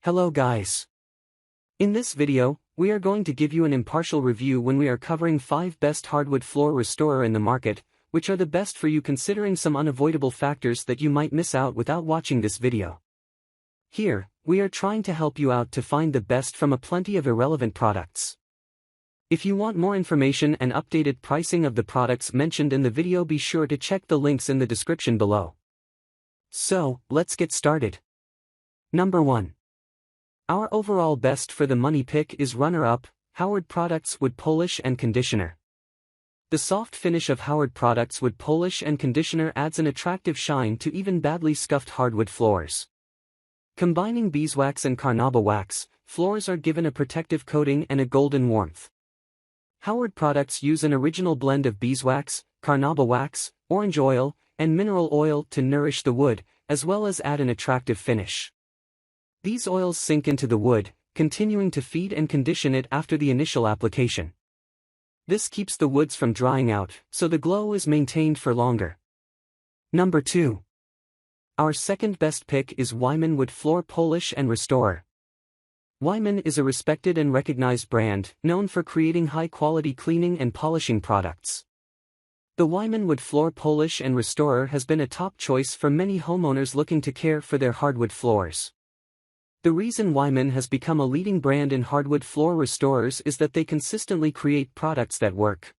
Hello guys. In this video, we are going to give you an impartial review when we are covering 5 best hardwood floor restorer in the market, which are the best for you considering some unavoidable factors that you might miss out without watching this video. Here, we are trying to help you out to find the best from a plenty of irrelevant products. If you want more information and updated pricing of the products mentioned in the video, be sure to check the links in the description below. So, let's get started. Number 1. Our overall best for the money pick is runner-up, Hardwood Products Wood Polish and Conditioner. The soft finish of Hardwood Products Wood Polish and Conditioner adds an attractive shine to even badly scuffed hardwood floors. Combining beeswax and carnauba wax, floors are given a protective coating and a golden warmth. Hardwood products use an original blend of beeswax, carnauba wax, orange oil, and mineral oil to nourish the wood, as well as add an attractive finish. These oils sink into the wood, continuing to feed and condition it after the initial application. This keeps the woods from drying out, so the glow is maintained for longer. Number 2. Our second best pick is Weiman Wood Floor Polish and Restorer. Weiman is a respected and recognized brand, known for creating high-quality cleaning and polishing products. The Weiman Wood Floor Polish and Restorer has been a top choice for many homeowners looking to care for their hardwood floors. The reason Weiman has become a leading brand in hardwood floor restorers is that they consistently create products that work.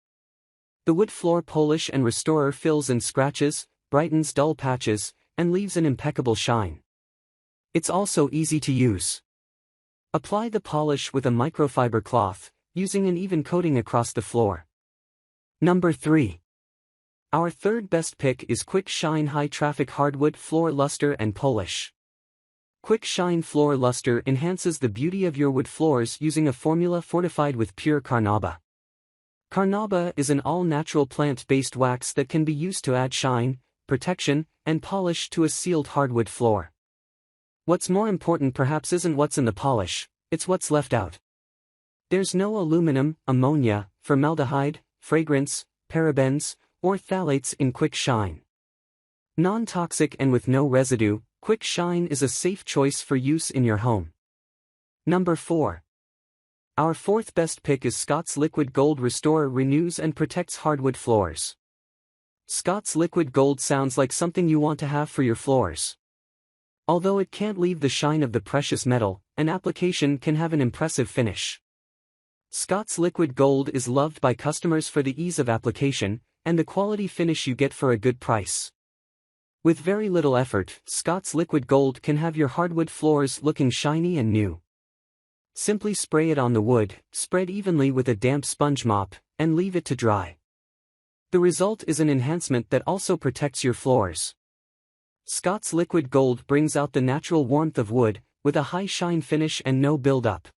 The wood floor polish and restorer fills in scratches, brightens dull patches, and leaves an impeccable shine. It's also easy to use. Apply the polish with a microfiber cloth, using an even coating across the floor. Number 3. Our third best pick is Quick Shine High Traffic Hardwood Floor Luster and Polish. Quick Shine Floor Luster enhances the beauty of your wood floors using a formula fortified with pure carnauba. Carnauba is an all-natural plant-based wax that can be used to add shine, protection, and polish to a sealed hardwood floor. What's more important perhaps isn't what's in the polish, it's what's left out. There's no aluminum, ammonia, formaldehyde, fragrance, parabens, or phthalates in Quick Shine. Non-toxic and with no residue, Quick Shine is a safe choice for use in your home. Number 4. Our fourth best pick is Scott's Liquid Gold Restorer renews and protects hardwood floors. Scott's Liquid Gold sounds like something you want to have for your floors. Although it can't leave the shine of the precious metal, an application can have an impressive finish. Scott's Liquid Gold is loved by customers for the ease of application, and the quality finish you get for a good price. With very little effort, Scott's Liquid Gold can have your hardwood floors looking shiny and new. Simply spray it on the wood, spread evenly with a damp sponge mop, and leave it to dry. The result is an enhancement that also protects your floors. Scott's Liquid Gold brings out the natural warmth of wood, with a high shine finish and no build-up.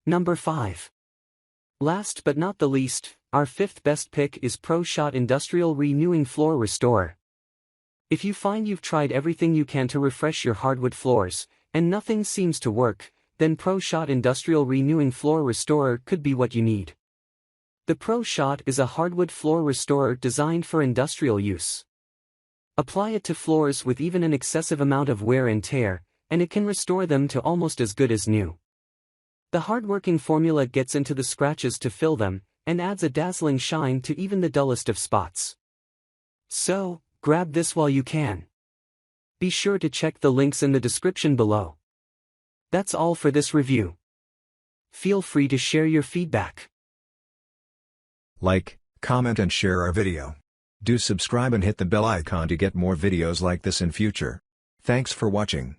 Number 5. Last but not the least, our fifth best pick is Pro Shot Industrial Renewing Floor Restorer. If you find you've tried everything you can to refresh your hardwood floors, and nothing seems to work, then Pro Shot Industrial Renewing Floor Restorer could be what you need. The Pro Shot is a hardwood floor restorer designed for industrial use. Apply it to floors with even an excessive amount of wear and tear, and it can restore them to almost as good as new. The hardworking formula gets into the scratches to fill them, and adds a dazzling shine to even the dullest of spots. So, grab this while you can. Be sure to check the links in the description below. That's all for this review. Feel free to share your feedback. Like, comment and share our video. Do subscribe and hit the bell icon to get more videos like this in future. Thanks for watching.